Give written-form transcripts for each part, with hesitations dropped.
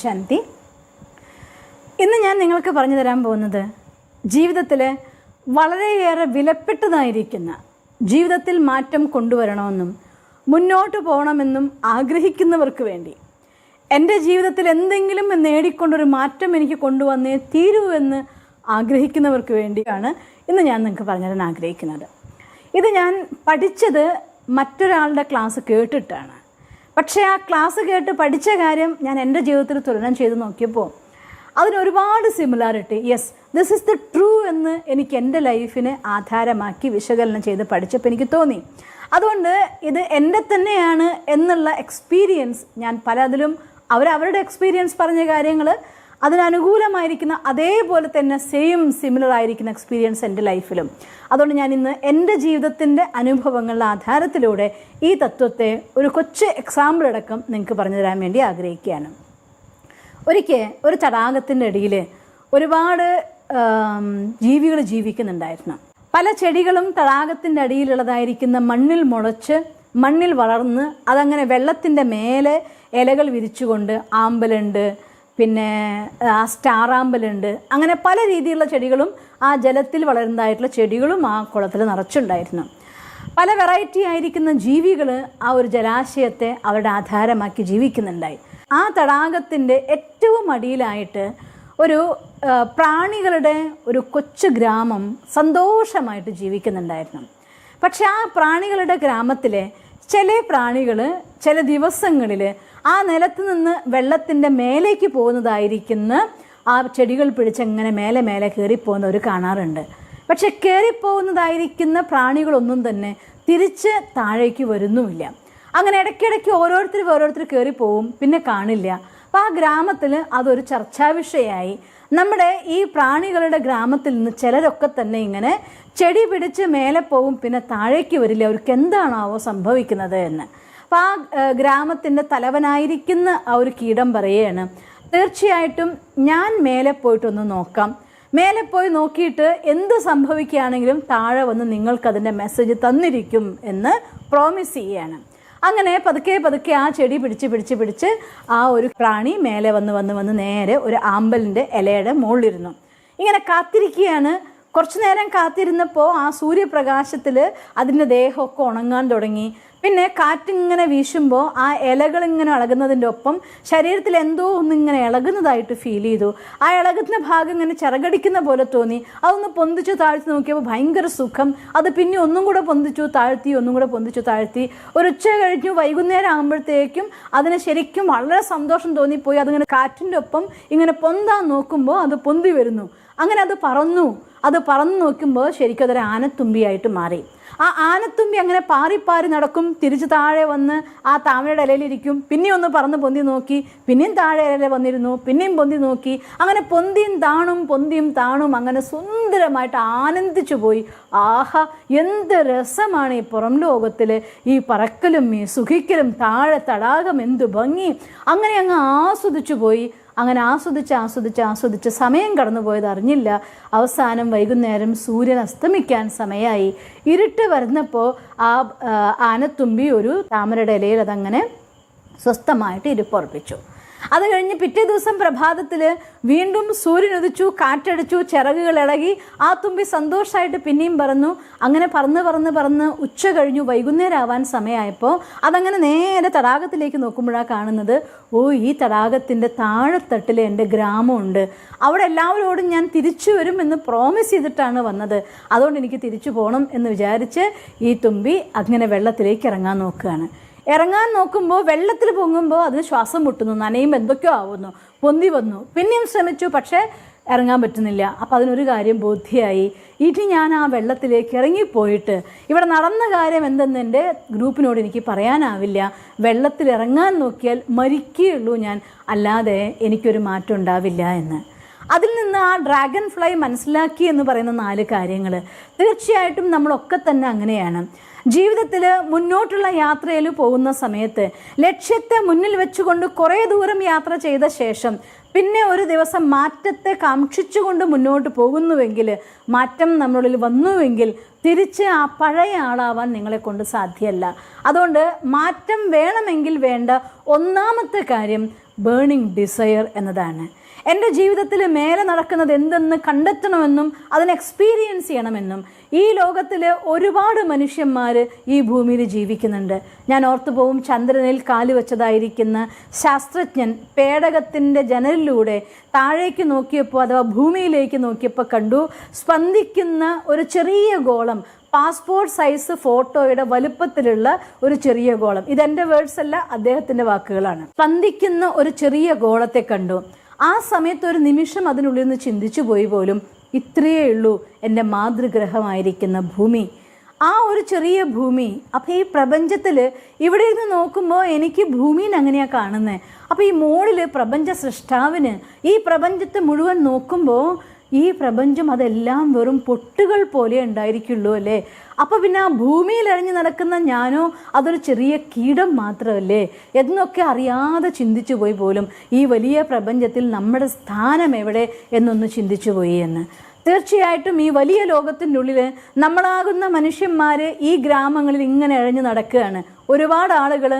ശാന്തി. ഇന്ന് ഞാൻ നിങ്ങൾക്ക് പറഞ്ഞു തരാൻ പോകുന്നത് ജീവിതത്തിൽ വളരെയേറെ വിലപ്പെട്ടതായിരിക്കുന്ന, ജീവിതത്തിൽ മാറ്റം കൊണ്ടുവരണമെന്നും മുന്നോട്ട് പോകണമെന്നും ആഗ്രഹിക്കുന്നവർക്ക് വേണ്ടി, എൻ്റെ ജീവിതത്തിൽ എന്തെങ്കിലും നേടിക്കൊണ്ടൊരു മാറ്റം എനിക്ക് കൊണ്ടുവന്നേ തീരൂ എന്ന് ആഗ്രഹിക്കുന്നവർക്ക് വേണ്ടിയാണ് ഇന്ന് ഞാൻ നിങ്ങൾക്ക് പറഞ്ഞു തരാൻ ആഗ്രഹിക്കുന്നത്. ഇത് ഞാൻ പഠിച്ചത് മറ്റൊരാളുടെ ക്ലാസ് കേട്ടിട്ടാണ്. പക്ഷേ ആ ക്ലാസ് കേട്ട് പഠിച്ച കാര്യം ഞാൻ എൻ്റെ ജീവിതത്തിൽ തുലനം ചെയ്ത് നോക്കിയപ്പോൾ അതിനൊരുപാട് similarity, yes this is the true എന്ന് എനിക്ക് എൻ്റെ ലൈഫിനെ ആധാരമാക്കി വിശകലനം ചെയ്ത് പഠിച്ചപ്പോൾ എനിക്ക് തോന്നി. അതുകൊണ്ട് ഇത് എൻ്റെ തന്നെയാണ് എന്നുള്ള എക്സ്പീരിയൻസ് ഞാൻ പലതിലും അവരവരുടെ എക്സ്പീരിയൻസ് പറഞ്ഞ കാര്യങ്ങൾ അതിനനുകൂലമായിരിക്കുന്ന അതേപോലെ തന്നെ സിമിലർ ആയിരിക്കുന്ന എക്സ്പീരിയൻസ് എൻ്റെ ലൈഫിലും. അതുകൊണ്ട് ഞാൻ ഇന്ന് എൻ്റെ ജീവിതത്തിൻ്റെ അനുഭവങ്ങളുടെ ആധാരത്തിലൂടെ ഈ തത്വത്തെ ഒരു കൊച്ചു എക്സാമ്പിൾ അടക്കം നിങ്ങൾക്ക് പറഞ്ഞു തരാൻ വേണ്ടി ആഗ്രഹിക്കുകയാണ്. ഒരിക്കൽ ഒരു തടാകത്തിൻ്റെ അടിയിൽ ഒരുപാട് ജീവികൾ ജീവിക്കുന്നുണ്ടായിരുന്നു. പല ചെടികളും തടാകത്തിൻ്റെ അടിയിലുള്ളതായിരിക്കുന്ന മണ്ണിൽ മുളച്ച് മണ്ണിൽ വളർന്ന് അതങ്ങനെ വെള്ളത്തിൻ്റെ മേലെ ഇലകൾ വിരിച്ചുകൊണ്ട് ആമ്പലുണ്ട്, പിന്നെ സ്റ്റാർ ആമ്പലുണ്ട്, അങ്ങനെ പല രീതിയിലുള്ള ചെടികളും ആ ജലത്തിൽ വളരുന്നതായിട്ടുള്ള ചെടികളും ആ കുളത്തിൽ നിറച്ചുണ്ടായിരുന്നു. പല വെറൈറ്റി ആയിരിക്കുന്ന ജീവികൾ ആ ഒരു ജലാശയത്തെ അവരുടെ ആധാരമാക്കി ജീവിക്കുന്നുണ്ടായി. ആ തടാകത്തിൻ്റെ ഏറ്റവും അടിയിലായിട്ട് ഒരു പ്രാണികളുടെ ഒരു കൊച്ചു ഗ്രാമം സന്തോഷമായിട്ട് ജീവിക്കുന്നുണ്ടായിരുന്നു. പക്ഷെ ആ പ്രാണികളുടെ ഗ്രാമത്തിലെ ചില പ്രാണികൾ ചില ദിവസങ്ങളിൽ ആ നിലത്ത് നിന്ന് വെള്ളത്തിൻ്റെ മേലേക്ക് പോകുന്നതായിരിക്കുന്ന ആ ചെടികൾ പിടിച്ചങ്ങനെ മേലെ മേലെ കയറിപ്പോകുന്നവർ കാണാറുണ്ട്. പക്ഷെ കയറിപ്പോകുന്നതായിരിക്കുന്ന പ്രാണികളൊന്നും തന്നെ തിരിച്ച് താഴേക്ക് വരുന്നുമില്ല. അങ്ങനെ ഇടയ്ക്കിടയ്ക്ക് ഓരോരുത്തർ കയറിപ്പോവും, പിന്നെ കാണില്ല. അപ്പോൾ ആ ഗ്രാമത്തിൽ അതൊരു ചർച്ചാ വിഷയമായി. നമ്മുടെ ഈ പ്രാണികളുടെ ഗ്രാമത്തിൽ നിന്ന് ചിലരൊക്കെ തന്നെ ഇങ്ങനെ ചെടി പിടിച്ച് മേലെ പോവും, പിന്നെ താഴേക്ക് വരില്ല, അവർക്ക് എന്താണാവോ സംഭവിക്കുന്നത് എന്ന്. അപ്പോൾ ആ ഗ്രാമത്തിൻ്റെ തലവനായിരിക്കുന്ന ആ ഒരു കീടം പറയുകയാണ്, തീർച്ചയായിട്ടും ഞാൻ മേലെ പോയിട്ടൊന്ന് നോക്കാം, മേലെ പോയി നോക്കിയിട്ട് എന്ത് സംഭവിക്കുകയാണെങ്കിലും താഴെ വന്ന് നിങ്ങൾക്കതിൻ്റെ മെസ്സേജ് തന്നിരിക്കും എന്ന് പ്രോമിസ് ചെയ്യുകയാണ്. അങ്ങനെ പതുക്കെ ആ ചെടി പിടിച്ച് ആ ഒരു പ്രാണി മേലെ വന്ന് നേരെ ഒരു ആമ്പലിൻ്റെ ഇലയുടെ മുകളിലിരുന്നു. ഇങ്ങനെ കാത്തിരിക്കുകയാണ്. കുറച്ചു നേരം കാത്തിരുന്നപ്പോൾ ആ സൂര്യപ്രകാശത്തിൽ അതിൻ്റെ ദേഹമൊക്കെ ഉണങ്ങാൻ തുടങ്ങി. പിന്നെ കാറ്റിങ്ങനെ വീശുമ്പോൾ ആ ഇലകളിങ്ങനെ ഇളകുന്നതിൻ്റെ ഒപ്പം ശരീരത്തിൽ എന്തോ ഒന്നിങ്ങനെ ഇളകുന്നതായിട്ട് ഫീൽ ചെയ്തു. ആ ഇളകുന്ന ഭാഗം ഇങ്ങനെ ചിറകടിക്കുന്ന പോലെ തോന്നി. അതൊന്ന് പൊന്തിച്ചു താഴ്ത്തി നോക്കിയപ്പോൾ ഭയങ്കര സുഖം. അത് പിന്നെ ഒന്നും കൂടെ പൊന്തിച്ചു താഴ്ത്തി. ഒരു ഉച്ച കഴിഞ്ഞു വൈകുന്നേരം ആകുമ്പോഴത്തേക്കും അതിന് ശരിക്കും വളരെ സന്തോഷം തോന്നിപ്പോയി. അതിങ്ങനെ കാറ്റിൻ്റെ ഒപ്പം ഇങ്ങനെ പൊന്താൻ നോക്കുമ്പോൾ അത് പൊന്തി വരുന്നു. അങ്ങനെ അത് പറന്നു നോക്കുമ്പോൾ ശരിക്കും അതൊരു ആനത്തുമ്പിയായിട്ട് മാറി. ആ ആനത്തുമ്പി അങ്ങനെ പാറി നടക്കും, തിരിച്ച് താഴെ വന്ന് ആ താമരയുടെ ഇലയിലിരിക്കും, പിന്നെയും ഒന്ന് പറന്ന് പൊന്തി നോക്കി, പിന്നെയും താഴെ ഇല വന്നിരുന്നു, പിന്നെയും പൊന്തി നോക്കി, അങ്ങനെ പൊന്തിയും താണും അങ്ങനെ സുന്ദരമായിട്ട് ആനന്ദിച്ചു പോയി. ആഹാ, എന്ത് രസമാണ് ഈ പുറം ലോകത്തിൽ ഈ പറക്കലും ഈ സുഖിക്കലും, താഴെ തടാകം എന്തു ഭംഗി. അങ്ങനെ അങ്ങ് ആസ്വദിച്ചു പോയി. അങ്ങനെ ആസ്വദിച്ച് സമയം കടന്നു പോയത് അറിഞ്ഞില്ല. അവസാനം വൈകുന്നേരം സൂര്യൻ അസ്തമിക്കാൻ സമയമായി. ഇരുട്ട് വരുന്നപ്പോൾ ആ ആനത്തുമ്പി ഒരു താമരയുടെ ഇലയിൽ അതങ്ങനെ സ്വസ്ഥമായിട്ട് ഇരിപ്പുറപ്പിച്ചു. അത് കഴിഞ്ഞ് പിറ്റേ ദിവസം പ്രഭാതത്തിൽ വീണ്ടും സൂര്യൻ ഉദിച്ചു, കാറ്റടിച്ചു, ചിറകുകൾ ഇളകി. ആ തുമ്പി സന്തോഷമായിട്ട് പിന്നെയും പറന്നു. അങ്ങനെ പറന്ന് ഉച്ച കഴിഞ്ഞു വൈകുന്നേരം ആവാൻ സമയമായപ്പോൾ അതങ്ങനെ നേരെ തടാകത്തിലേക്ക് നോക്കുമ്പോഴാണ് കാണുന്നത്, ഓ, ഈ തടാകത്തിൻ്റെ താഴെത്തട്ടിൽ എൻ്റെ ഗ്രാമമുണ്ട്. അവിടെ എല്ലാവരോടും ഞാൻ തിരിച്ചു വരും എന്ന് പ്രോമിസ് ചെയ്തിട്ടാണ് വന്നത്. അതുകൊണ്ട് എനിക്ക് തിരിച്ചു പോകണം എന്ന് വിചാരിച്ച് ഈ തുമ്പി അങ്ങനെ വെള്ളത്തിലേക്ക് ഇറങ്ങാൻ നോക്കുമ്പോൾ വെള്ളത്തിൽ പൊങ്ങുമ്പോൾ അതിന് ശ്വാസം മുട്ടുന്നു, നനയുമ്പോൾ എന്തൊക്കെയോ ആവുന്നു, പൊന്തി വന്നു. പിന്നെയും ശ്രമിച്ചു, പക്ഷേ ഇറങ്ങാൻ പറ്റുന്നില്ല. അപ്പോൾ അതിനൊരു കാര്യം ബോധ്യമായി, ഇനി ഞാൻ ആ വെള്ളത്തിലേക്ക് ഇറങ്ങിപ്പോയിട്ട് ഇവിടെ നടന്ന കാര്യം എന്തെന്ന് എൻ്റെ ഗ്രൂപ്പിനോട് എനിക്ക് പറയാനാവില്ല. വെള്ളത്തിൽ ഇറങ്ങാൻ നോക്കിയാൽ മരിക്കുകയുള്ളൂ ഞാൻ, അല്ലാതെ എനിക്കൊരു മാറ്റം ഉണ്ടാവില്ല എന്ന്. അതിൽ നിന്ന് ആ ഡ്രാഗൺ ഫ്ലൈ മനസ്സിലാക്കി എന്ന് പറയുന്ന 4 കാര്യങ്ങൾ തീർച്ചയായിട്ടും നമ്മളൊക്കെ തന്നെ അങ്ങനെയാണ്. ജീവിതത്തിൽ മുന്നോട്ടുള്ള യാത്രയിൽ പോകുന്ന സമയത്ത് ലക്ഷ്യത്തെ മുന്നിൽ വെച്ചുകൊണ്ട് കുറേ ദൂരം യാത്ര ചെയ്ത ശേഷം പിന്നെ ഒരു ദിവസം മാറ്റത്തെ കാക്ഷിച്ചുകൊണ്ട് മുന്നോട്ട് പോകുന്നുവെങ്കിൽ, മാറ്റം നമ്മളിൽ വന്നുവെങ്കിൽ തിരിച്ച് ആ പഴയ ആളാവാൻ നിങ്ങളെ കൊണ്ട് സാധ്യമല്ല. അതുകൊണ്ട് മാറ്റം വേണമെങ്കിൽ വേണ്ട ഒന്നാമത്തെ കാര്യം ബേണിംഗ് ഡിസയർ എന്നതാണ്. എൻ്റെ ജീവിതത്തിൽ മേലെ നടക്കുന്നത് എന്തെന്ന് കണ്ടെത്തണമെന്നും അതിനെ എക്സ്പീരിയൻസ് ചെയ്യണമെന്നും ഈ ലോകത്തിൽ ഒരുപാട് മനുഷ്യന്മാർ ഈ ഭൂമിയിൽ ജീവിക്കുന്നുണ്ട്. ഞാൻ ഓർത്തു പോവും, ചന്ദ്രനിൽ കാലുവെച്ചതായിരിക്കുന്ന ശാസ്ത്രജ്ഞൻ പേടകത്തിൻ്റെ ജനലിലൂടെ താഴേക്ക് നോക്കിയപ്പോൾ, അഥവാ ഭൂമിയിലേക്ക് നോക്കിയപ്പോൾ കണ്ടു സ്പന്ദിക്കുന്ന ഒരു ചെറിയ ഗോളം, പാസ്പോർട്ട് സൈസ് ഫോട്ടോയുടെ വലുപ്പത്തിലുള്ള ഒരു ചെറിയ ഗോളം. ഇതെൻ്റെ വേർഡ്സ് അല്ല, അദ്ദേഹത്തിൻ്റെ വാക്കുകളാണ്. സ്പന്ദിക്കുന്ന ഒരു ചെറിയ ഗോളത്തെ കണ്ടു. ആ സമയത്ത് ഒരു നിമിഷം അതിനുള്ളിൽ നിന്ന് ചിന്തിച്ചു പോയി പോലും, ഇത്രയേ ഉള്ളൂ എൻ്റെ മാതൃഗ്രഹമായിരിക്കുന്ന ഭൂമി, ആ ഒരു ചെറിയ ഭൂമി. അപ്പോൾ ഈ പ്രപഞ്ചത്തിൽ ഇവിടെ നിന്ന് നോക്കുമ്പോൾ എനിക്ക് ഭൂമിനെ അങ്ങനെയാണ് കാണുന്നത്. അപ്പോൾ ഈ മുകളിൽ പ്രപഞ്ച സൃഷ്ടാവിന് ഈ പ്രപഞ്ചത്തെ മുഴുവൻ നോക്കുമ്പോൾ ഈ പ്രപഞ്ചം അതെല്ലാം വെറും പൊട്ടുകൾ പോലെ ഉണ്ടായിരിക്കുള്ളൂ അല്ലേ. അപ്പോൾ പിന്നെ ആ ഭൂമിയിൽ അഴിഞ്ഞു നടക്കുന്ന ഞാനോ അതൊരു ചെറിയ കീടം മാത്രമല്ലേ എന്നൊക്കെ അറിയാതെ ചിന്തിച്ചു പോയി പോലും ഈ വലിയ പ്രപഞ്ചത്തിൽ നമ്മുടെ സ്ഥാനം എവിടെ എന്നൊന്ന് ചിന്തിച്ചു പോയി എന്ന്. തീർച്ചയായിട്ടും ഈ വലിയ ലോകത്തിൻ്റെ ഉള്ളിൽ നമ്മളാകുന്ന മനുഷ്യന്മാർ ഈ ഗ്രാമങ്ങളിൽ ഇങ്ങനെ അഴിഞ്ഞു നടക്കുകയാണ്. ഒരുപാട് ആളുകൾ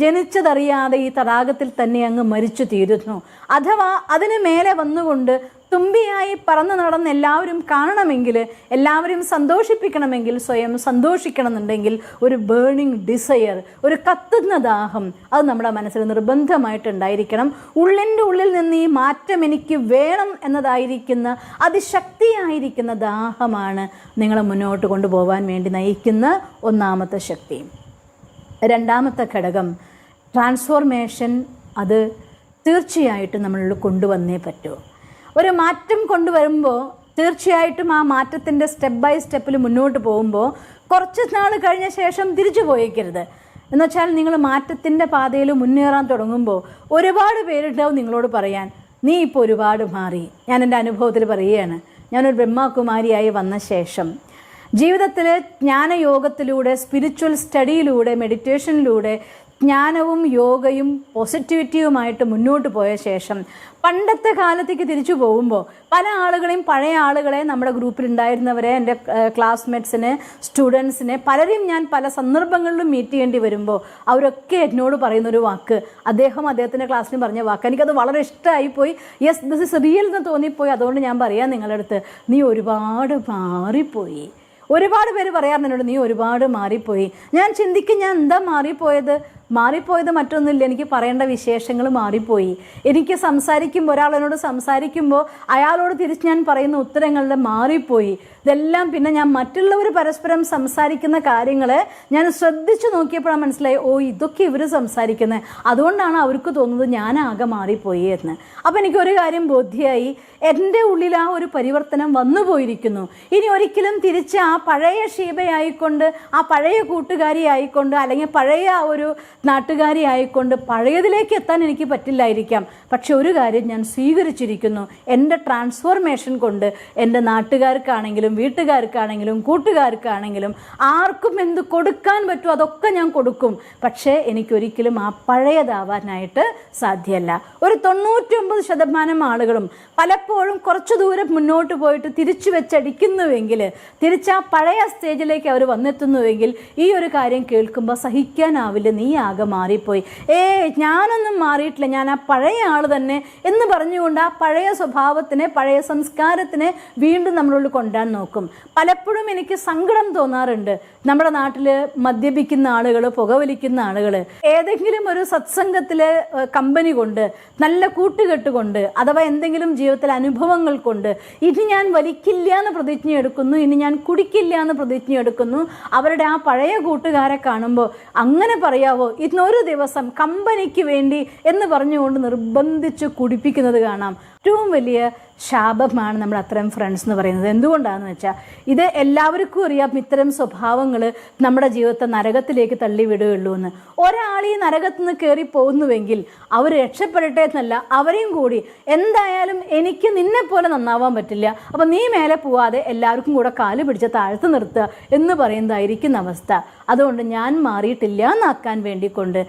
ജനിച്ചതറിയാതെ ഈ തടാകത്തിൽ തന്നെ അങ്ങ് മരിച്ചു തീരുന്നു. അഥവാ അതിന് മേലെ വന്നുകൊണ്ട് തുമ്പിയായി പറന്നു നടന്ന് എല്ലാവരും കാണണമെങ്കിൽ, എല്ലാവരും സന്തോഷിപ്പിക്കണമെങ്കിൽ, സ്വയം സന്തോഷിക്കണമെന്നുണ്ടെങ്കിൽ ഒരു ബേണിംഗ് ഡിസയർ, ഒരു കത്തുന്ന ദാഹം അത് നമ്മുടെ മനസ്സിൽ നിർബന്ധമായിട്ടുണ്ടായിരിക്കണം. ഉള്ളിൻ്റെ ഉള്ളിൽ നിന്ന് ഈ മാറ്റം എനിക്ക് വേണം എന്നതായിരിക്കുന്ന അതിശക്തിയായിരിക്കുന്ന ദാഹമാണ് നിങ്ങളെ മുന്നോട്ട് കൊണ്ടുപോകാൻ വേണ്ടി നയിക്കുന്ന ഒന്നാമത്തെ ശക്തി. രണ്ടാമത്തെ ഘടകം ട്രാൻസ്ഫോർമേഷൻ. അത് തീർച്ചയായിട്ടും നമ്മളിൽ കൊണ്ടുവന്നേ പറ്റൂ. ഒരു മാറ്റം കൊണ്ടുവരുമ്പോൾ തീർച്ചയായിട്ടും ആ മാറ്റത്തിൻ്റെ സ്റ്റെപ്പ് ബൈ സ്റ്റെപ്പിൽ മുന്നോട്ട് പോകുമ്പോൾ കുറച്ച് നാൾ കഴിഞ്ഞ ശേഷം തിരിച്ചു പോയേക്കരുത്. എന്നുവെച്ചാൽ നിങ്ങൾ മാറ്റത്തിൻ്റെ പാതയിൽ മുന്നേറാൻ തുടങ്ങുമ്പോൾ ഒരുപാട് പേരുണ്ടാവും നിങ്ങളോട് പറയാൻ, നീ ഇപ്പോൾ ഒരുപാട് മാറി. ഞാൻ എൻ്റെ അനുഭവത്തിൽ പറയുകയാണ്. ഞാനൊരു ബ്രഹ്മകുമാരിയായി വന്ന ശേഷം ജീവിതത്തിൽ ജ്ഞാനയോഗത്തിലൂടെ, സ്പിരിച്വൽ സ്റ്റഡിയിലൂടെ, മെഡിറ്റേഷനിലൂടെ ജ്ഞാനവും യോഗയും പോസിറ്റിവിറ്റിയുമായിട്ട് മുന്നോട്ട് പോയ ശേഷം പണ്ടത്തെ കാലത്തേക്ക് തിരിച്ചു പോകുമ്പോൾ പല ആളുകളെയും, പഴയ ആളുകളെ, നമ്മുടെ ഗ്രൂപ്പിലുണ്ടായിരുന്നവരെ, എൻ്റെ ക്ലാസ്മേറ്റ്സിനെ, സ്റ്റുഡൻസിനെ പലരെയും ഞാൻ പല സന്ദർഭങ്ങളിലും മീറ്റ് ചെയ്യേണ്ടി വരുമ്പോൾ അവരൊക്കെ എന്നോട് പറയുന്നൊരു വാക്ക്, അദ്ദേഹത്തിൻ്റെ ക്ലാസ്സിന് പറഞ്ഞ വാക്ക്, എനിക്കത് വളരെ ഇഷ്ടമായിപ്പോയി. യെസ്, ദിസ് ഇസ് റിയൽ എന്ന് തോന്നിപ്പോയി. അതുകൊണ്ട് ഞാൻ പറയാം നിങ്ങളുടെ അടുത്ത്, നീ ഒരുപാട് മാറിപ്പോയി. ഒരുപാട് പേര് പറയാറുണ്ട് എന്നോട്, നീ ഒരുപാട് മാറിപ്പോയി. ഞാൻ ചിന്തിക്കും, ഞാൻ എന്താ മാറിപ്പോയത് മറ്റൊന്നുമില്ല, എനിക്ക് പറയേണ്ട വിശേഷങ്ങൾ മാറിപ്പോയി. എനിക്ക് സംസാരിക്കുമ്പോൾ, ഒരാളെന്നോട് സംസാരിക്കുമ്പോൾ അയാളോട് തിരിച്ച് ഞാൻ പറയുന്ന ഉത്തരങ്ങളുടെ മാറിപ്പോയി. ഇതെല്ലാം പിന്നെ ഞാൻ മറ്റുള്ളവർ പരസ്പരം സംസാരിക്കുന്ന കാര്യങ്ങൾ ഞാൻ ശ്രദ്ധിച്ചു നോക്കിയപ്പോഴാണ് മനസ്സിലായി, ഓ ഇതൊക്കെ ഇവർ സംസാരിക്കുന്നത്, അതുകൊണ്ടാണ് അവർക്ക് തോന്നുന്നത് ഞാനാകെ മാറിപ്പോയി എന്ന്. അപ്പോൾ എനിക്കൊരു കാര്യം ബോധ്യമായി, എൻ്റെ ഉള്ളിൽ ആ ഒരു പരിവർത്തനം വന്നു പോയിരിക്കുന്നു. ഇനി ഒരിക്കലും തിരിച്ച് ആ പഴയ ഷീബയായിക്കൊണ്ട്, ആ പഴയ കൂട്ടുകാരി ആയിക്കൊണ്ട്, അല്ലെങ്കിൽ പഴയ ഒരു നാട്ടുകാരി ആയിക്കൊണ്ട് പഴയതിലേക്ക് എത്താൻ എനിക്ക് പറ്റില്ലായിരിക്കാം. പക്ഷെ ഒരു കാര്യം ഞാൻ സ്വീകരിച്ചിരിക്കുന്നു, എൻ്റെ ട്രാൻസ്ഫോർമേഷൻ കൊണ്ട് എൻ്റെ നാട്ടുകാർക്കാണെങ്കിലും വീട്ടുകാർക്കാണെങ്കിലും കൂട്ടുകാർക്കാണെങ്കിലും ആർക്കും എന്ത് കൊടുക്കാൻ പറ്റുമോ അതൊക്കെ ഞാൻ കൊടുക്കും. പക്ഷേ എനിക്കൊരിക്കലും ആ പഴയതാവാനായിട്ട് സാധ്യമല്ല. ഒരു 99% ആളുകളും പലപ്പോഴും കുറച്ചു ദൂരം മുന്നോട്ട് പോയിട്ട് തിരിച്ചു വെച്ചടിക്കുന്നുവെങ്കിൽ, തിരിച്ച് ആ പഴയ സ്റ്റേജിലേക്ക് അവർ വന്നെത്തുന്നുവെങ്കിൽ ഈ ഒരു കാര്യം കേൾക്കുമ്പോൾ സഹിക്കാനാവില്ല, നീ ആകെ മാറിപ്പോയി. ഞാനൊന്നും മാറിയിട്ടില്ല, ഞാൻ ആ പഴയ ആൾ തന്നെ എന്ന് പറഞ്ഞുകൊണ്ട് ആ പഴയ സ്വഭാവത്തിനെ, പഴയ സംസ്കാരത്തിനെ വീണ്ടും നമ്മളുള്ളിൽ കൊണ്ടുവരാൻ നോക്കും. പലപ്പോഴും എനിക്ക് സങ്കടം തോന്നാറുണ്ട്. നമ്മുടെ നാട്ടിൽ മദ്യപിക്കുന്ന ആളുകൾ, പുകവലിക്കുന്ന ആളുകൾ ഏതെങ്കിലും ഒരു സത്സംഗത്തിൽ കമ്പനി കൊണ്ട്, നല്ല കൂട്ടുകെട്ട് കൊണ്ട്, അഥവാ എന്തെങ്കിലും ജീവിതത്തിലെ അനുഭവങ്ങൾ കൊണ്ട് ഇനി ഞാൻ വലിക്കില്ല എന്ന് പ്രതിജ്ഞ എടുക്കുന്നു, ഇനി ഞാൻ കുടിക്കില്ല എന്ന് പ്രതിജ്ഞ എടുക്കുന്നു. അവരുടെ ആ പഴയ കൂട്ടുകാരെ കാണുമ്പോൾ അങ്ങനെ പറയാവോ, ഇന്നൊരു ദിവസം കമ്പനിക്ക് വേണ്ടി എന്ന് പറഞ്ഞുകൊണ്ട് നിർബന്ധിച്ച് കുടിപ്പിക്കുന്നത് കാണാം. ഏറ്റവും വലിയ ശാപമാണ് നമ്മൾ അത്തരം ഫ്രണ്ട്സ് എന്ന് പറയുന്നത്. എന്തുകൊണ്ടാണെന്ന് വെച്ചാൽ ഇത് എല്ലാവർക്കും അറിയാം, ഇത്തരം സ്വഭാവങ്ങൾ നമ്മുടെ ജീവിതത്തെ നരകത്തിലേക്ക് തള്ളിവിടുകയുള്ളൂ എന്ന്. ഒരാൾ ഈ നരകത്തിൽ നിന്ന് കയറി പോകുന്നുവെങ്കിൽ അവർ രക്ഷപ്പെടട്ടെ എന്നല്ല, അവരെയും കൂടി എന്തായാലും എനിക്ക് നിന്നെ പോലെ നന്നാവാൻ പറ്റില്ല, അപ്പം നീ മേലെ പോവാതെ എല്ലാവർക്കും കൂടെ കാല് പിടിച്ച് താഴ്ത്തു നിർത്തുക എന്ന് പറയുന്നതായിരിക്കുന്ന അവസ്ഥ. അതുകൊണ്ട് ഞാൻ മാറിയിട്ടില്ല എന്നാക്കാൻ വേണ്ടിക്കൊണ്ട്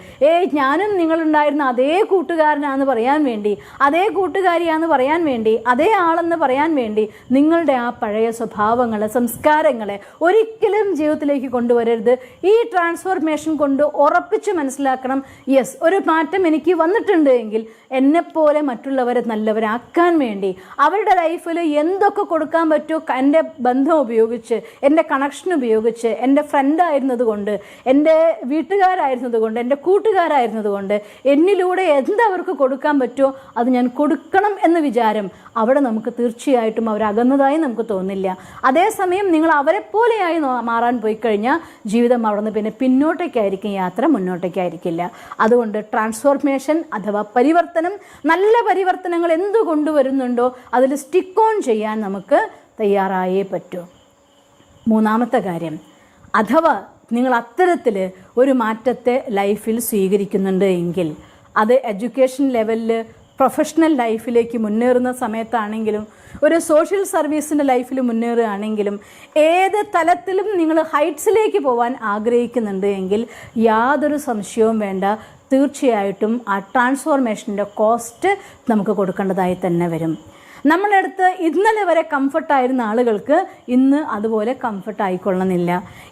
ഞാനും നിങ്ങളുണ്ടായിരുന്ന അതേ കൂട്ടുകാരനാന്ന് പറയാൻ വേണ്ടി, അതേ കൂട്ടുകാരിയാന്ന് പറയാൻ വേണ്ടി, അതേ ആളെന്ന് പറയാൻ വേണ്ടി നിങ്ങളുടെ ആ പഴയ സ്വഭാവങ്ങളെ, സംസ്കാരങ്ങളെ ഒരിക്കലും ജീവിതത്തിലേക്ക് കൊണ്ടുവരരുത്. ഈ ട്രാൻസ്ഫോർമേഷൻ കൊണ്ട് ഉറപ്പിച്ച് മനസ്സിലാക്കണം, യെസ്, ഒരു മാറ്റം എനിക്ക് വന്നിട്ടുണ്ട് എങ്കിൽ എന്നെപ്പോലെ മറ്റുള്ളവരെ നല്ലവരാക്കാൻ വേണ്ടി അവരുടെ ലൈഫിൽ എന്തൊക്കെ കൊടുക്കാൻ പറ്റുമോ എൻ്റെ ബന്ധം ഉപയോഗിച്ച്, എൻ്റെ കണക്ഷൻ ഉപയോഗിച്ച്, എൻ്റെ ഫ്രണ്ടായിരുന്നത് കൊണ്ട്, എൻ്റെ വീട്ടുകാരായിരുന്നത് കൊണ്ട്, എൻ്റെ കൂട്ടുകാരായിരുന്നത് കൊണ്ട് എന്നിലൂടെ എന്തവർക്ക് കൊടുക്കാൻ പറ്റുമോ അത് ഞാൻ കൊടുക്കണം എന്ന വിചാരം അവിടെ നമുക്ക് തീർച്ചയായിട്ടും അവരകന്നതായി നമുക്ക് തോന്നില്ല. അതേസമയം നിങ്ങൾ അവരെപ്പോലെയായി മാറാൻ പോയി കഴിഞ്ഞാൽ ജീവിതം അവിടെ നിന്ന് പിന്നെ പിന്നോട്ടേക്കായിരിക്കും യാത്ര, മുന്നോട്ടേക്കായിരിക്കില്ല. അതുകൊണ്ട് ട്രാൻസ്ഫോർമേഷൻ അഥവാ പരിവർത്തനം, നല്ല പരിവർത്തനങ്ങൾ എന്തു കൊണ്ടുവരുന്നുണ്ടോ അതിൽ സ്റ്റിക്ക് ഓൺ ചെയ്യാൻ നമുക്ക് തയ്യാറായേ പറ്റൂ. മൂന്നാമത്തെ കാര്യം, അഥവാ നിങ്ങൾ അത്തരത്തിൽ ഒരു മാറ്റത്തെ ലൈഫിൽ സ്വീകരിക്കുന്നുണ്ട് എങ്കിൽ അത് എഡ്യൂക്കേഷൻ ലെവലിൽ, പ്രൊഫഷണൽ ലൈഫിലേക്ക് മുന്നേറുന്ന സമയത്താണെങ്കിലും, ഒരു സോഷ്യൽ സർവീസിൻ്റെ ലൈഫിൽ മുന്നേറുകയാണെങ്കിലും, ഏത് തലത്തിലും നിങ്ങൾ ഹൈറ്റ്സിലേക്ക് പോകാൻ ആഗ്രഹിക്കുന്നുണ്ട് എങ്കിൽ യാതൊരു സംശയവും വേണ്ട, തീർച്ചയായിട്ടും ആ ട്രാൻസ്ഫോർമേഷൻ്റെ കോസ്റ്റ് നമുക്ക് കൊടുക്കേണ്ടതായി തന്നെ വരും. നമ്മളുടെ അടുത്ത് ഇന്നലെ വരെ കംഫർട്ടായിരുന്ന ആളുകൾക്ക് ഇന്ന് അതുപോലെ കംഫർട്ട് ആയിക്കൊള്ളണമെന്നില്ല.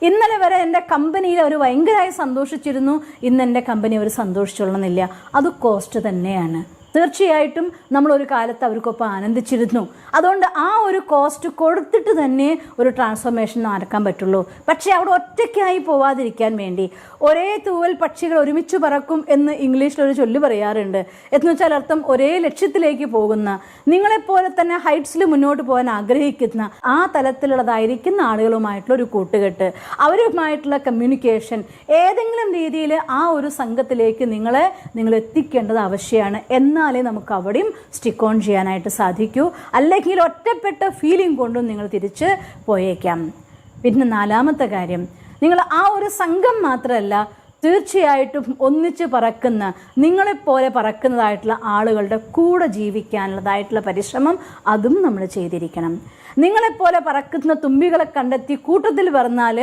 ഇന്നലെ വരെ എൻ്റെ കമ്പനിയിൽ അവർ ഭയങ്കരമായി സന്തോഷിച്ചിരുന്നു, ഇന്ന് എൻ്റെ കമ്പനി അവർ സന്തോഷിച്ചൊള്ളണമെന്നില്ല. അത് കോസ്റ്റ് തന്നെയാണ്. തീർച്ചയായിട്ടും നമ്മളൊരു കാലത്ത് അവർക്കൊപ്പം ആനന്ദിച്ചിരുന്നു. അതുകൊണ്ട് ആ ഒരു കോസ്റ്റ് കൊടുത്തിട്ട് തന്നെ ഒരു ട്രാൻസ്ഫോർമേഷൻ നടക്കാൻ പറ്റുള്ളൂ. പക്ഷേ അവിടെ ഒറ്റയ്ക്കായി പോവാതിരിക്കാൻ വേണ്ടി, ഒരേ തൂവൽ പക്ഷികൾ ഒരുമിച്ച് പറക്കും എന്ന് ഇംഗ്ലീഷിലൊരു ചൊല്ല് പറയാറുണ്ട്. എന്ന് വെച്ചാൽ അർത്ഥം ഒരേ ലക്ഷ്യത്തിലേക്ക് പോകുന്ന, നിങ്ങളെപ്പോലെ തന്നെ ഹൈറ്റ്സിൽ മുന്നോട്ട് പോകാൻ ആഗ്രഹിക്കുന്ന ആ തലത്തിലുള്ളതായിരിക്കുന്ന ആളുകളുമായിട്ടുള്ള ഒരു കൂട്ടുകെട്ട്, അവരുമായിട്ടുള്ള കമ്മ്യൂണിക്കേഷൻ, ഏതെങ്കിലും രീതിയിൽ ആ ഒരു സംഘത്തിലേക്ക് നിങ്ങൾ എത്തിക്കേണ്ടത് ആവശ്യമാണ്. എന്നാലേ നമുക്ക് അവിടെയും സ്റ്റിക്ക് ഓൺ ചെയ്യാനായിട്ട് സാധിക്കൂ. അല്ലെങ്കിൽ ഒറ്റപ്പെട്ട ഫീലിംഗ് കൊണ്ടും നിങ്ങൾ തിരിച്ച് പോയേക്കാം. പിന്നെ നാലാമത്തെ കാര്യം, നിങ്ങൾ ആ ഒരു സംഘം മാത്രമല്ല, തീർച്ചയായിട്ടും ഒന്നിച്ച് പറക്കുന്ന, നിങ്ങളെപ്പോലെ പറക്കുന്നതായിട്ടുള്ള ആളുകളുടെ കൂടെ ജീവിക്കാനുള്ളതായിട്ടുള്ള പരിശ്രമം അതും നമ്മൾ ചെയ്തിരിക്കണം. നിങ്ങളെപ്പോലെ പറക്കുന്ന തുമ്പികളെ കണ്ടെത്തി കൂട്ടത്തിൽ പറഞ്ഞാൽ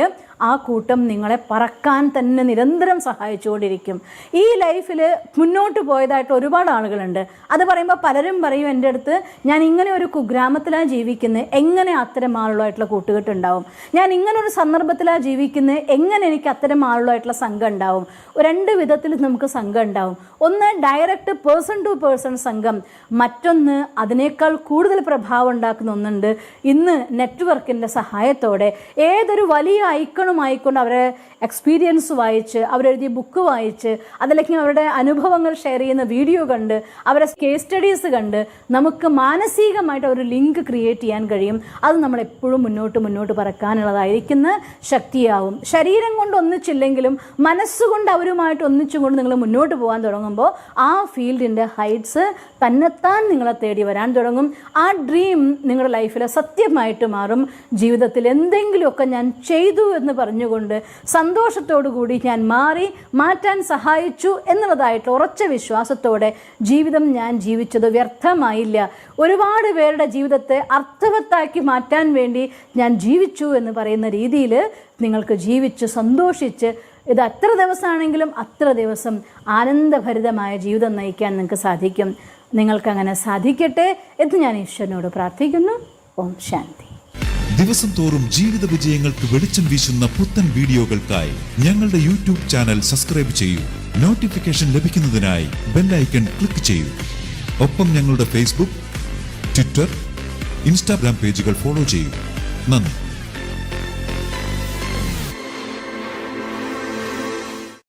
ആ കൂട്ടം നിങ്ങളെ പറക്കാൻ തന്നെ നിരന്തരം സഹായിച്ചുകൊണ്ടിരിക്കും. ഈ ലൈഫിൽ മുന്നോട്ട് പോയതായിട്ട് ഒരുപാട് ആളുകളുണ്ട്. അത് പറയുമ്പോൾ പലരും പറയും എൻ്റെ അടുത്ത്, ഞാൻ ഇങ്ങനെ ഒരു കുഗ്രാമത്തിലാണ് ജീവിക്കുന്നത്, എങ്ങനെ അത്തരം ആളുകളായിട്ടുള്ള കൂട്ടുകെട്ടുണ്ടാവും? ഞാൻ ഇങ്ങനെ ഒരു സന്ദർഭത്തിലാണ് ജീവിക്കുന്നത്, എങ്ങനെ എനിക്ക് അത്തരം ആളുകളായിട്ടുള്ള സംഘം ഉണ്ടാവും? രണ്ട് വിധത്തിൽ നമുക്ക് സംഘം ഉണ്ടാവും. ഒന്ന് ഡയറക്റ്റ് പേഴ്സൺ ടു പേഴ്സൺ സംഘം, മറ്റൊന്ന് അതിനേക്കാൾ കൂടുതൽ പ്രഭാവം ഉണ്ടാക്കുന്ന ഒന്നുണ്ട്. ഇന്ന് നെറ്റ്വർക്കിൻ്റെ സഹായത്തോടെ ഏതൊരു വലിയ ഐക്കണുമായിക്കൊണ്ട് അവരെ എക്സ്പീരിയൻസ് വായിച്ച്, അവരെഴുതിയ ബുക്ക് വായിച്ച്, അതല്ലെങ്കിൽ അവരുടെ അനുഭവങ്ങൾ ഷെയർ ചെയ്യുന്ന വീഡിയോ കണ്ട്, അവരുടെ കേസ് സ്റ്റഡീസ് കണ്ട് നമുക്ക് മാനസികമായിട്ട് ഒരു ലിങ്ക് ക്രിയേറ്റ് ചെയ്യാൻ കഴിയും. അത് നമ്മളെപ്പോഴും മുന്നോട്ട് പറക്കാനുള്ളതായിരിക്കുന്ന ശക്തിയാവും. ശരീരം കൊണ്ട് ഒന്നിച്ചില്ലെങ്കിലും മനസ്സുകൊണ്ട് അവരുമായിട്ട് ഒന്നിച്ചുകൊണ്ട് നിങ്ങൾ മുന്നോട്ട് പോകാൻ തുടങ്ങുമ്പോൾ ആ ഫീൽഡിൻ്റെ ഹൈറ്റ്സ് തന്നെത്താൻ നിങ്ങളെ തേടി വരാൻ തുടങ്ങും. ആ ഡ്രീം നിങ്ങളുടെ ലൈഫിലെ സത്യമായിട്ട് മാറും. ജീവിതത്തിൽ എന്തെങ്കിലുമൊക്കെ ഞാൻ ചെയ്തു എന്ന് പറഞ്ഞുകൊണ്ട് സന്തോഷത്തോടു കൂടി ഞാൻ മാറ്റാൻ സഹായിച്ചു എന്നുള്ളതായിട്ടുള്ള ഉറച്ച വിശ്വാസത്തോടെ ജീവിതം ഞാൻ ജീവിച്ചത് വ്യർത്ഥമായില്ല, ഒരുപാട് പേരുടെ ജീവിതത്തെ അർത്ഥവത്താക്കി മാറ്റാൻ വേണ്ടി ഞാൻ ജീവിച്ചു എന്ന് പറയുന്ന രീതിയിൽ നിങ്ങൾക്ക് ജീവിച്ച് സന്തോഷിച്ച്, ഇത് എത്ര ദിവസമാണെങ്കിലും അത്ര ദിവസം ആനന്ദഭരിതമായ ജീവിതം നയിക്കാൻ നിങ്ങൾക്ക് സാധിക്കും. നിങ്ങൾക്കങ്ങനെ സാധിക്കട്ടെ എന്ന് ഞാൻ ഈശ്വരനോട് പ്രാർത്ഥിക്കുന്നു. ഓം ശാന്തി. ദിവസം തോറും ജീവിത വിജയങ്ങൾക്ക് വെളിച്ചം വീശുന്ന പുത്തൻ വീഡിയോകൾക്കായി ഞങ്ങളുടെ യൂട്യൂബ് ചാനൽ സബ്സ്ക്രൈബ് ചെയ്യൂ. നോട്ടിഫിക്കേഷൻ ലഭിക്കുന്നതിനായി ബെൽ ഐക്കൺ ക്ലിക്ക് ചെയ്യൂ. ഒപ്പം ഞങ്ങളുടെ ഫേസ്ബുക്ക്, ട്വിറ്റർ, ഇൻസ്റ്റാഗ്രാം പേജുകൾ ഫോളോ ചെയ്യൂ. നന്ദി.